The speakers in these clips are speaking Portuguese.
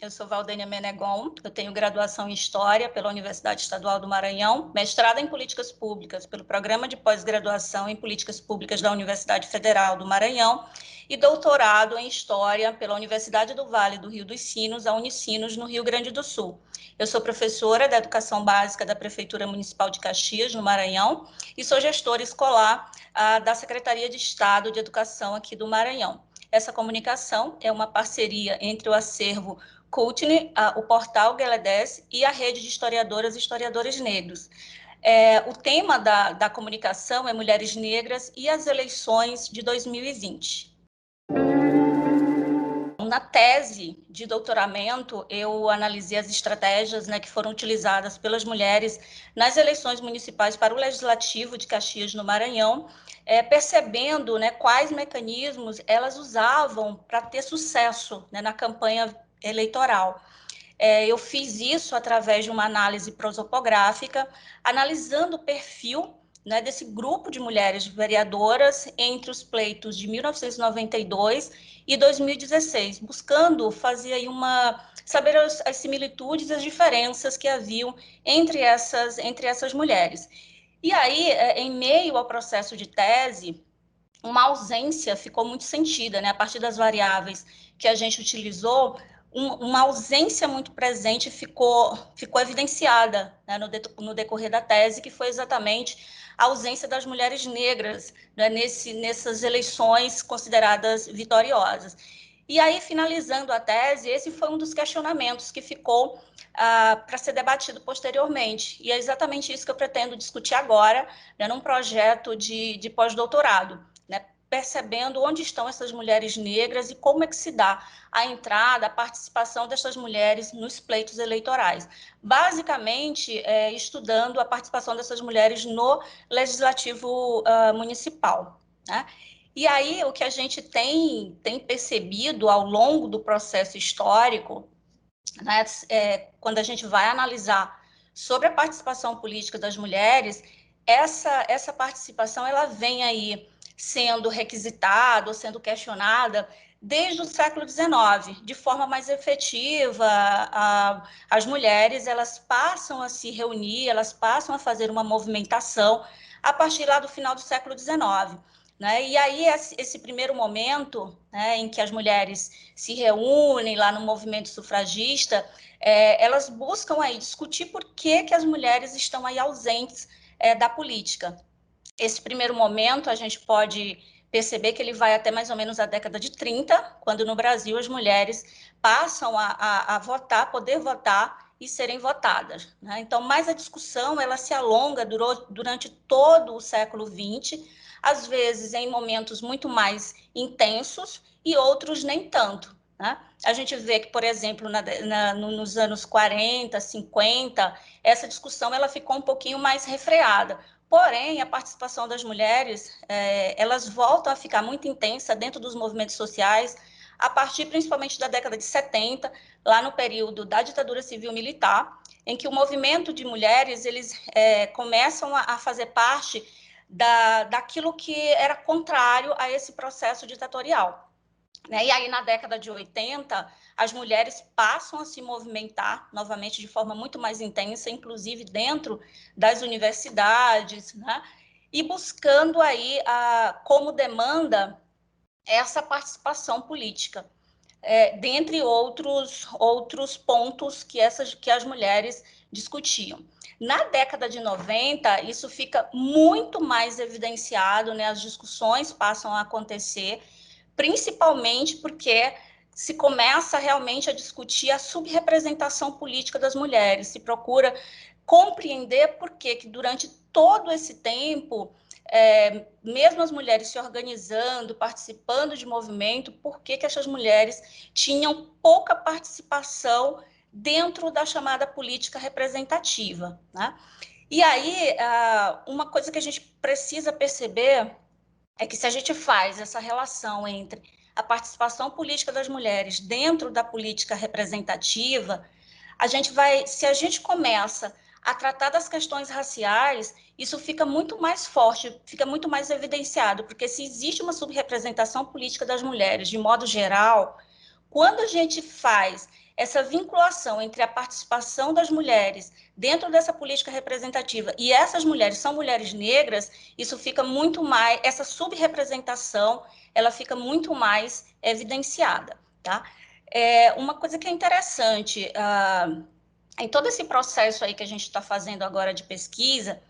Eu sou Valdênia Menegon, eu tenho graduação em História pela Universidade Estadual do Maranhão, mestrado em Políticas Públicas pelo Programa de Pós-Graduação em Políticas Públicas da Universidade Federal do Maranhão e doutorado em História pela Universidade do Vale do Rio dos Sinos, a Unicinos, no Rio Grande do Sul. Eu sou professora da Educação Básica da Prefeitura Municipal de Caxias, no Maranhão, e sou gestora escolar da Secretaria de Estado de Educação aqui do Maranhão. Essa comunicação é uma parceria entre o acervo Coutney, o portal Gueledés e a rede de historiadoras e historiadores negros. O tema da comunicação é Mulheres Negras e as eleições de 2020. Na tese de doutoramento, eu analisei as estratégias, que foram utilizadas pelas mulheres nas eleições municipais para o Legislativo de Caxias, no Maranhão, percebendo quais mecanismos elas usavam para ter sucesso na campanha eleitoral. Eu fiz isso através de uma análise prosopográfica, analisando o perfil desse grupo de mulheres vereadoras entre os pleitos de 1992 e 2016, buscando fazer aí saber as similitudes e as diferenças que haviam entre essas mulheres. E aí, em meio ao processo de tese, uma ausência ficou muito sentida, a partir das variáveis que a gente utilizou, uma ausência muito presente ficou evidenciada no decorrer da tese, que foi exatamente a ausência das mulheres negras nessas eleições consideradas vitoriosas. E aí, finalizando a tese, esse foi um dos questionamentos que ficou para ser debatido posteriormente. E é exatamente isso que eu pretendo discutir agora, num projeto de pós-doutorado, percebendo onde estão essas mulheres negras e como é que se dá a entrada, a participação dessas mulheres nos pleitos eleitorais. Basicamente, estudando a participação dessas mulheres no legislativo municipal, E aí, o que a gente tem percebido ao longo do processo histórico, quando a gente vai analisar sobre a participação política das mulheres, essa participação ela vem aí sendo requisitada ou sendo questionada desde o século XIX, de forma mais efetiva. As mulheres elas passam a se reunir, elas passam a fazer uma movimentação a partir lá do final do século XIX. E aí, esse primeiro momento, em que as mulheres se reúnem lá no movimento sufragista, elas buscam aí discutir por que as mulheres estão aí ausentes da política. Esse primeiro momento, a gente pode perceber que ele vai até mais ou menos a década de 30, quando no Brasil as mulheres passam a votar, poder votar e serem votadas. Então, mas a discussão ela se alonga durante todo o século XX, às vezes em momentos muito mais intensos e outros nem tanto. A gente vê que, por exemplo, nos anos 40, 50, essa discussão ela ficou um pouquinho mais refreada. Porém, a participação das mulheres, elas voltam a ficar muito intensa dentro dos movimentos sociais, a partir principalmente da década de 70, lá no período da ditadura civil-militar, em que o movimento de mulheres eles começam a fazer parte daquilo que era contrário a esse processo ditatorial. E aí, na década de 80, as mulheres passam a se movimentar novamente de forma muito mais intensa, inclusive dentro das universidades, e buscando aí, como demanda, essa participação política, dentre outros pontos que as mulheres discutiam. Na década de 90, isso fica muito mais evidenciado, as discussões passam a acontecer, principalmente porque se começa realmente a discutir a subrepresentação política das mulheres, se procura compreender por que durante todo esse tempo, mesmo as mulheres se organizando, participando de movimento, por que essas mulheres tinham pouca participação dentro da chamada política representativa. E aí, uma coisa que a gente precisa perceber é que se a gente faz essa relação entre a participação política das mulheres dentro da política representativa, se a gente começa a tratar das questões raciais, isso fica muito mais forte, fica muito mais evidenciado, porque se existe uma subrepresentação política das mulheres, de modo geral, Quando a gente faz essa vinculação entre a participação das mulheres dentro dessa política representativa e essas mulheres são mulheres negras, isso fica muito mais, essa subrepresentação, ela fica muito mais evidenciada, tá? Uma coisa que é interessante, em todo esse processo aí que a gente está fazendo agora de pesquisa,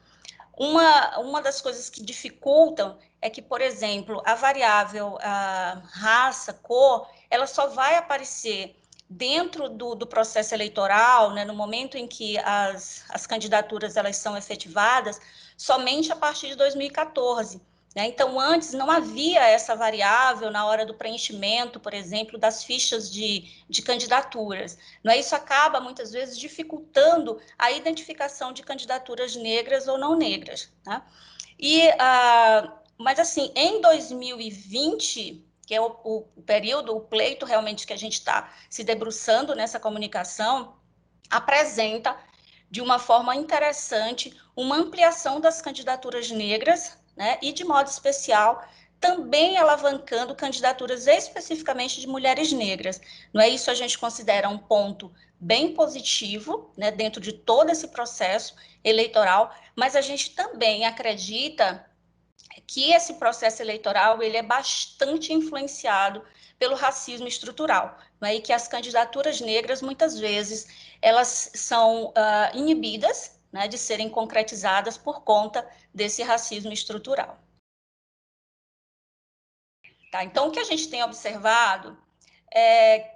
uma das coisas que dificultam é que, por exemplo, a variável a raça, cor, ela só vai aparecer dentro do processo eleitoral, né, no momento em que as candidaturas elas são efetivadas, somente a partir de 2014. Né? Então, antes não havia essa variável na hora do preenchimento, por exemplo, das fichas de candidaturas. Não é? Isso acaba, muitas vezes, dificultando a identificação de candidaturas negras ou não negras. Tá? Mas, assim, em 2020, que é o período, o pleito realmente que a gente está se debruçando nessa comunicação, apresenta, de uma forma interessante, uma ampliação das candidaturas negras, né, e, de modo especial, também alavancando candidaturas especificamente de mulheres negras. Não é isso, a gente considera um ponto bem positivo, né, dentro de todo esse processo eleitoral, mas a gente também acredita que esse processo eleitoral ele é bastante influenciado pelo racismo estrutural, né? E que as candidaturas negras, muitas vezes, elas são inibidas, né, de serem concretizadas por conta desse racismo estrutural. Tá? Então, o que a gente tem observado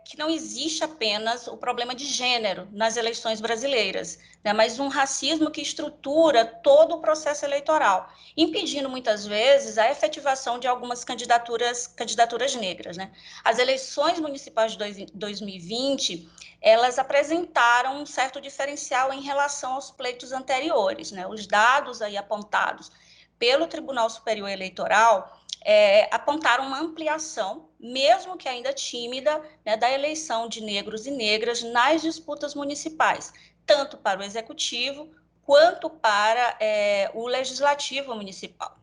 que não existe apenas o problema de gênero nas eleições brasileiras, né, mas um racismo que estrutura todo o processo eleitoral, impedindo muitas vezes a efetivação de algumas candidaturas negras. Né? As eleições municipais de 2020, elas apresentaram um certo diferencial em relação aos pleitos anteriores. Né? Os dados aí apontados pelo Tribunal Superior Eleitoral apontaram uma ampliação, mesmo que ainda tímida, né, da eleição de negros e negras nas disputas municipais, tanto para o executivo quanto para o legislativo municipal.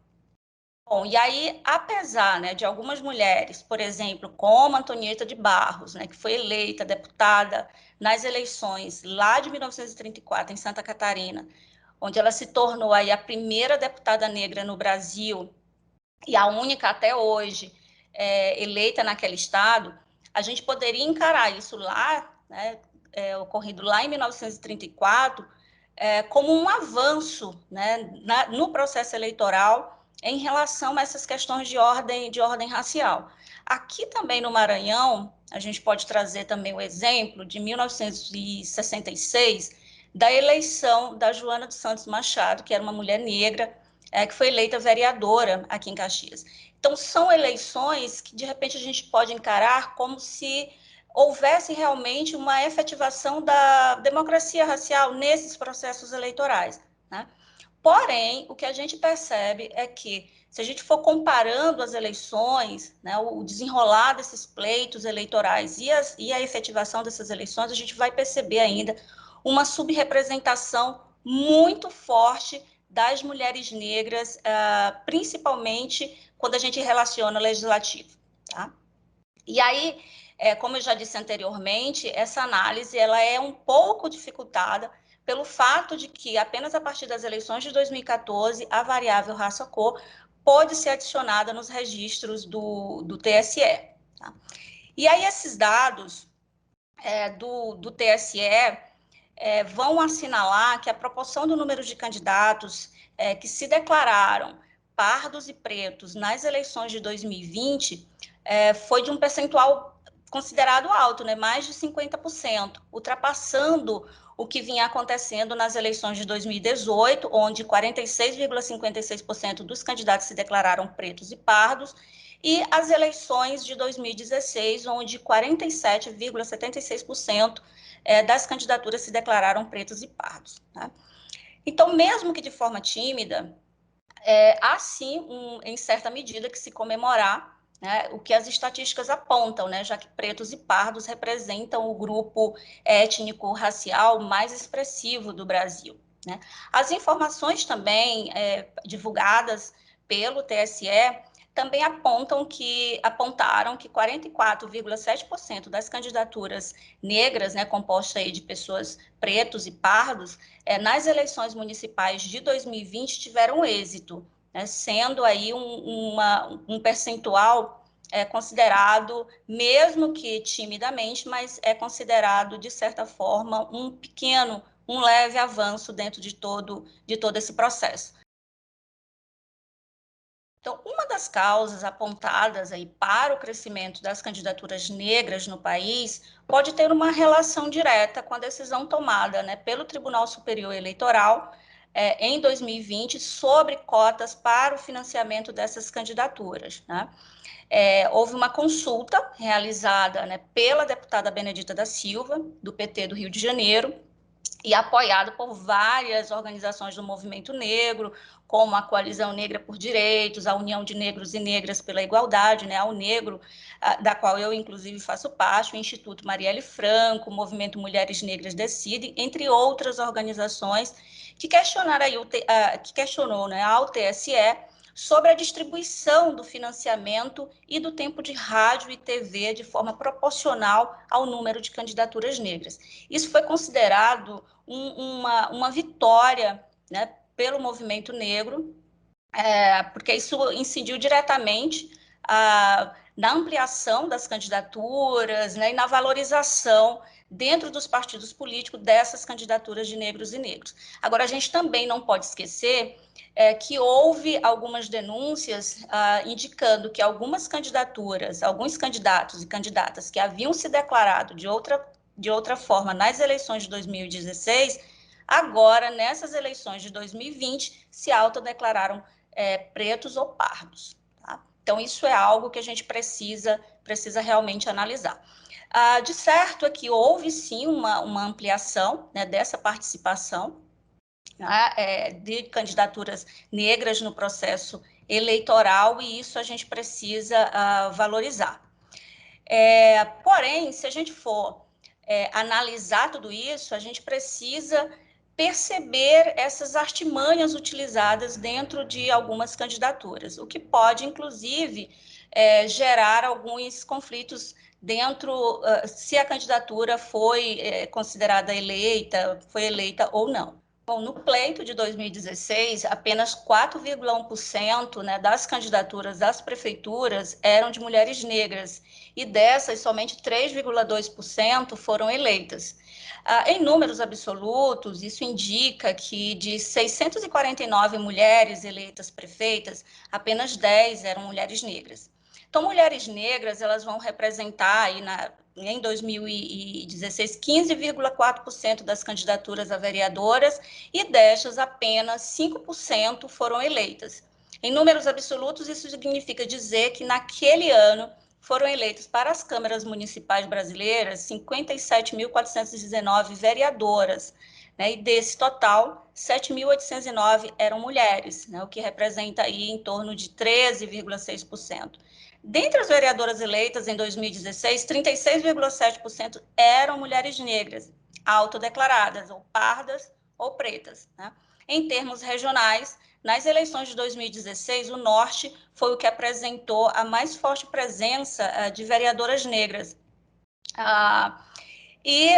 Bom, e aí, apesar, né, de algumas mulheres, por exemplo, como Antonieta de Barros, né, que foi eleita deputada nas eleições lá de 1934 em Santa Catarina, onde ela se tornou aí a primeira deputada negra no Brasil e a única até hoje eleita naquele estado, a gente poderia encarar isso lá, né, ocorrido lá em 1934, como um avanço, né, no processo eleitoral em relação a essas questões de ordem racial. Aqui também no Maranhão, a gente pode trazer também o exemplo de 1966, da eleição da Joana dos Santos Machado, que era uma mulher negra, que foi eleita vereadora aqui em Caxias. Então, são eleições que, de repente, a gente pode encarar como se houvesse realmente uma efetivação da democracia racial nesses processos eleitorais. Né? Porém, o que a gente percebe é que, se a gente for comparando as eleições, né, o desenrolar desses pleitos eleitorais e a efetivação dessas eleições, a gente vai perceber ainda uma subrepresentação muito forte das mulheres negras, principalmente quando a gente relaciona o legislativo. Tá? E aí, como eu já disse anteriormente, essa análise ela é um pouco dificultada pelo fato de que apenas a partir das eleições de 2014 a variável raça-cor pode ser adicionada nos registros do TSE. Tá? E aí esses dados do TSE vão assinalar que a proporção do número de candidatos que se declararam pardos e pretos nas eleições de 2020 foi de um percentual considerado alto, né? Mais de 50%, ultrapassando o que vinha acontecendo nas eleições de 2018, onde 46,56% dos candidatos se declararam pretos e pardos, e as eleições de 2016, onde 47,76% das candidaturas se declararam pretos e pardos. Tá? Então, mesmo que de forma tímida, há sim, em certa medida, que se comemorar, né, o que as estatísticas apontam, né, já que pretos e pardos representam o grupo étnico-racial mais expressivo do Brasil. Né? As informações também divulgadas pelo TSE também apontaram que 44,7% das candidaturas negras, né, composta aí de pessoas pretos e pardos, nas eleições municipais de 2020 tiveram êxito, né, sendo aí um percentual considerado, mesmo que timidamente, mas é considerado, de certa forma, um leve avanço dentro de todo esse processo. Então, uma das causas apontadas aí para o crescimento das candidaturas negras no país pode ter uma relação direta com a decisão tomada, né, pelo Tribunal Superior Eleitoral em 2020 sobre cotas para o financiamento dessas candidaturas, né? Houve uma consulta realizada, né, pela deputada Benedita da Silva, do PT do Rio de Janeiro, e apoiado por várias organizações do movimento negro, como a Coalizão Negra por Direitos, a União de Negros e Negras pela Igualdade, né, a UNEGRO, da qual eu, inclusive, faço parte, o Instituto Marielle Franco, o Movimento Mulheres Negras Decidem, entre outras organizações que questionaram aí que questionou, né, ao TSE sobre a distribuição do financiamento e do tempo de rádio e TV de forma proporcional ao número de candidaturas negras. Isso foi considerado uma vitória, né, pelo movimento negro, porque isso incidiu diretamente na ampliação das candidaturas, né, e na valorização dentro dos partidos políticos dessas candidaturas de negros e negros. Agora, a gente também não pode esquecer que houve algumas denúncias indicando que algumas candidaturas, alguns candidatos e candidatas que haviam se declarado de outra forma nas eleições de 2016, agora, nessas eleições de 2020, se autodeclararam pretos ou pardos. Tá? Então, isso é algo que a gente precisa realmente analisar. De certo é que houve, sim, uma ampliação, né, dessa participação, né, de candidaturas negras no processo eleitoral, e isso a gente precisa valorizar. Porém, se a gente for analisar tudo isso, a gente precisa perceber essas artimanhas utilizadas dentro de algumas candidaturas, o que pode, inclusive, gerar alguns conflitos dentro, se a candidatura foi considerada foi eleita ou não. Bom, no pleito de 2016, apenas 4,1%, né, das candidaturas das prefeituras eram de mulheres negras, e dessas, somente 3,2% foram eleitas. Em números absolutos, isso indica que de 649 mulheres eleitas prefeitas, apenas 10 eram mulheres negras. Então, mulheres negras, elas vão representar aí em 2016, 15,4% das candidaturas a vereadoras, e destas, apenas 5% foram eleitas. Em números absolutos, isso significa dizer que naquele ano foram eleitos para as câmaras municipais brasileiras 57.419 vereadoras, né, e desse total, 7.809 eram mulheres, né, o que representa aí em torno de 13,6%. Dentre as vereadoras eleitas em 2016, 36,7% eram mulheres negras, autodeclaradas, ou pardas, ou pretas, né? Em termos regionais, nas eleições de 2016, o Norte foi o que apresentou a mais forte presença de vereadoras negras. E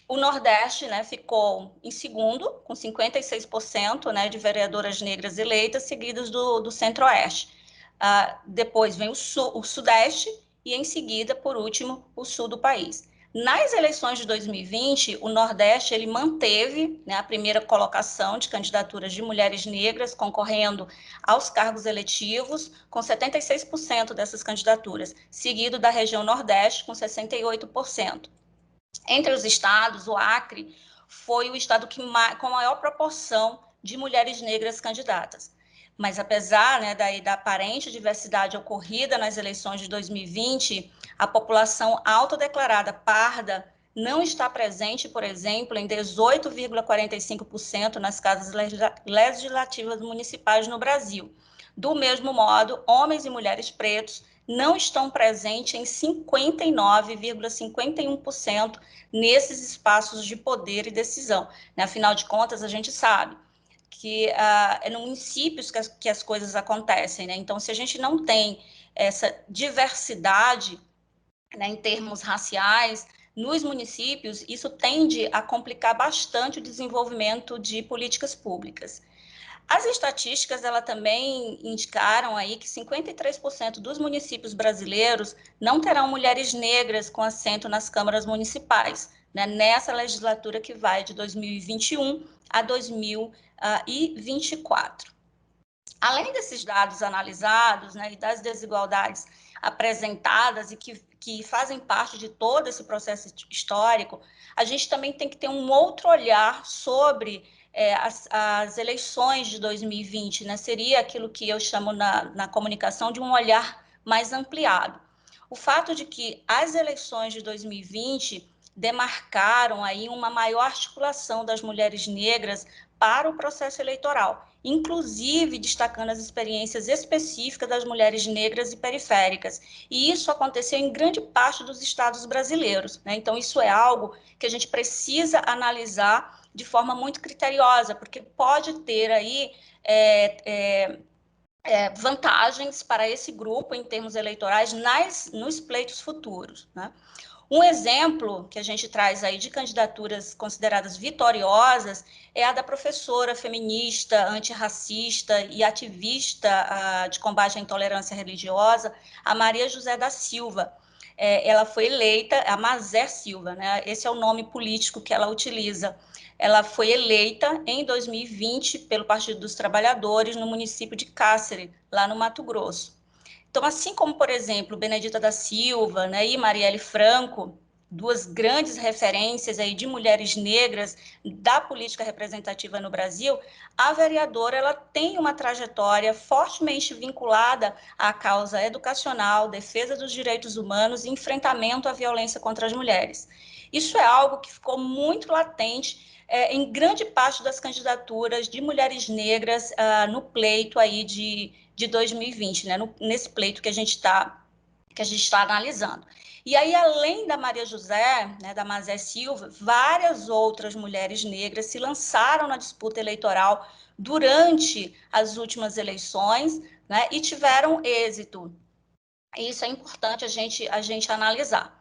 o Nordeste, né, ficou em segundo, com 56%, né, de vereadoras negras eleitas, seguidas do Centro-Oeste. Depois vem o Sudeste e, em seguida, por último, o Sul do país. Nas eleições de 2020, o Nordeste ele manteve, né, a primeira colocação de candidaturas de mulheres negras concorrendo aos cargos eletivos, com 76% dessas candidaturas, seguido da região Nordeste, com 68%. Entre os estados, o Acre foi o estado com a maior proporção de mulheres negras candidatas. Mas, apesar, né, da aparente diversidade ocorrida nas eleições de 2020, a população autodeclarada parda não está presente, por exemplo, em 18,45% nas casas legislativas municipais no Brasil. Do mesmo modo, homens e mulheres pretos não estão presentes em 59,51% nesses espaços de poder e decisão. Afinal de contas, a gente sabe que é nos municípios que as coisas acontecem, né? Então, se a gente não tem essa diversidade, né, em termos raciais, nos municípios, isso tende a complicar bastante o desenvolvimento de políticas públicas. As estatísticas, ela também indicaram aí que 53% dos municípios brasileiros não terão mulheres negras com assento nas câmaras municipais, né, nessa legislatura que vai de 2021 a 2024. Além desses dados analisados, né, e das desigualdades apresentadas e que fazem parte de todo esse processo histórico, a gente também tem que ter um outro olhar sobre as eleições de 2020, né? Seria aquilo que eu chamo na comunicação de um olhar mais ampliado. O fato de que as eleições de 2020 demarcaram aí uma maior articulação das mulheres negras para o processo eleitoral, inclusive destacando as experiências específicas das mulheres negras e periféricas. E isso aconteceu em grande parte dos estados brasileiros, né? Então, isso é algo que a gente precisa analisar de forma muito criteriosa, porque pode ter aí vantagens para esse grupo em termos eleitorais nos pleitos futuros, né? Um exemplo que a gente traz aí de candidaturas consideradas vitoriosas é a da professora feminista, antirracista e ativista de combate à intolerância religiosa, a Maria José da Silva. Ela foi eleita, a Mazé Silva, né? Esse é o nome político que ela utiliza. Ela foi eleita em 2020 pelo Partido dos Trabalhadores no município de Cáceres, lá no Mato Grosso. Então, assim como, por exemplo, Benedita da Silva, né, e Marielle Franco, duas grandes referências aí de mulheres negras da política representativa no Brasil, a vereadora ela tem uma trajetória fortemente vinculada à causa educacional, defesa dos direitos humanos e enfrentamento à violência contra as mulheres. Isso é algo que ficou muito latente em grande parte das candidaturas de mulheres negras no pleito aí de 2020, né, nesse pleito que a gente está analisando. E aí, além da Maria José, né, da Mazé Silva, várias outras mulheres negras se lançaram na disputa eleitoral durante as últimas eleições, né, e tiveram êxito. E isso é importante a gente analisar.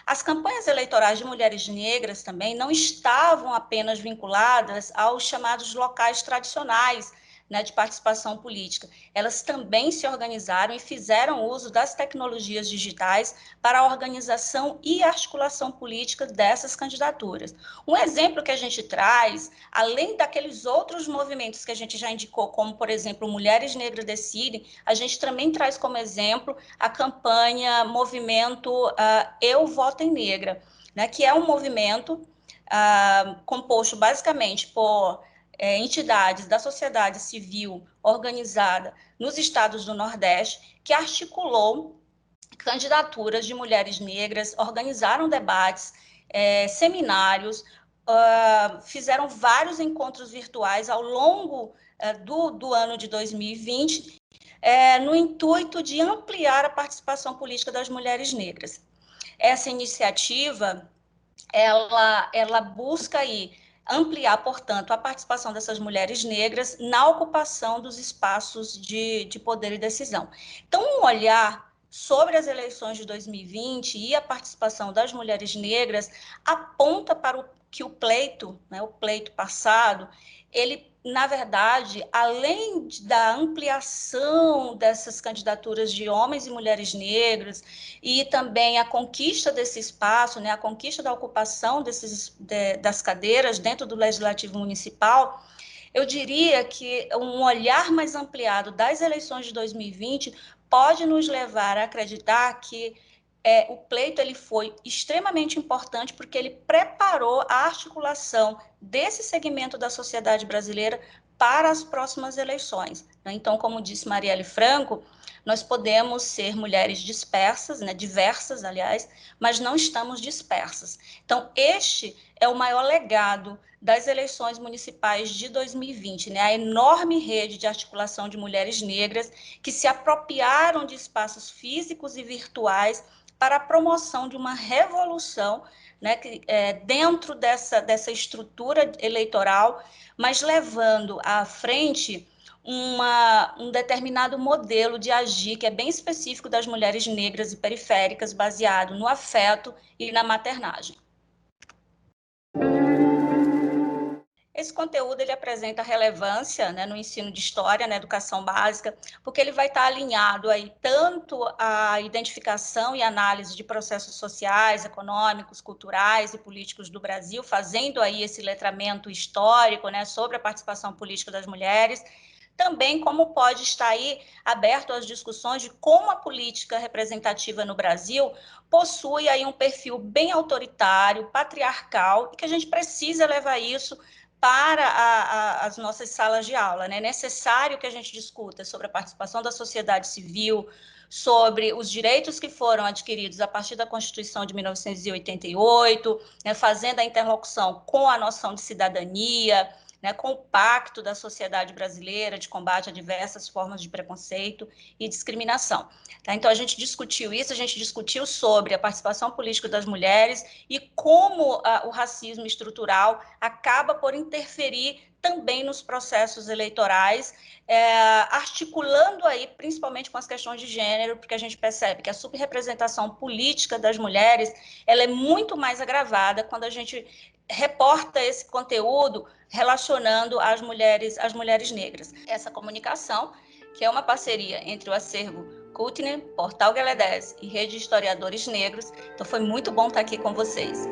As campanhas eleitorais de mulheres negras também não estavam apenas vinculadas aos chamados locais tradicionais, né, de participação política. Elas também se organizaram e fizeram uso das tecnologias digitais para a organização e articulação política dessas candidaturas. Um exemplo que a gente traz, além daqueles outros movimentos que a gente já indicou, como, por exemplo, Mulheres Negras Decidem, a gente também traz como exemplo a campanha Movimento Eu Voto em Negra, né, que é um movimento composto basicamente por entidades da sociedade civil organizada nos estados do Nordeste, que articulou candidaturas de mulheres negras, organizaram debates, seminários, fizeram vários encontros virtuais ao longo do ano de 2020, no intuito de ampliar a participação política das mulheres negras. Essa iniciativa, ela busca aí ampliar, portanto, a participação dessas mulheres negras na ocupação dos espaços de poder e decisão. Então, um olhar sobre as eleições de 2020 e a participação das mulheres negras aponta para que o pleito, né, o pleito passado, ele, na verdade, além da ampliação dessas candidaturas de homens e mulheres negras e também a conquista desse espaço, né, a conquista da ocupação das cadeiras dentro do Legislativo Municipal, eu diria que um olhar mais ampliado das eleições de 2020 pode nos levar a acreditar que o pleito ele foi extremamente importante porque ele preparou a articulação desse segmento da sociedade brasileira para as próximas eleições. Então, como disse Marielle Franco, nós podemos ser mulheres dispersas, né, diversas, aliás, mas não estamos dispersas. Então, este é o maior legado das eleições municipais de 2020, né, a enorme rede de articulação de mulheres negras que se apropriaram de espaços físicos e virtuais para a promoção de uma revolução, né, dentro dessa estrutura eleitoral, mas levando à frente um determinado modelo de agir que é bem específico das mulheres negras e periféricas, baseado no afeto e na maternagem. Esse conteúdo ele apresenta relevância, né, no ensino de história, na educação básica, porque ele vai estar alinhado aí tanto à identificação e análise de processos sociais, econômicos, culturais e políticos do Brasil, fazendo aí esse letramento histórico, né, sobre a participação política das mulheres, também como pode estar aí aberto às discussões de como a política representativa no Brasil possui aí um perfil bem autoritário, patriarcal, e que a gente precisa levar isso para as nossas salas de aula. Né? É necessário que a gente discuta sobre a participação da sociedade civil, sobre os direitos que foram adquiridos a partir da Constituição de 1988, né, fazendo a interlocução com a noção de cidadania, né, com o Pacto da Sociedade Brasileira de Combate a Diversas Formas de Preconceito e Discriminação. Tá? Então, a gente discutiu isso, a gente discutiu sobre a participação política das mulheres e como o racismo estrutural acaba por interferir também nos processos eleitorais, articulando aí, principalmente com as questões de gênero, porque a gente percebe que a subrepresentação política das mulheres ela é muito mais agravada quando a gente reporta esse conteúdo relacionando as mulheres negras. Essa comunicação, que é uma parceria entre o Acervo Cultner, Portal Gala 10 e Rede de Historiadores Negros. Então foi muito bom estar aqui com vocês.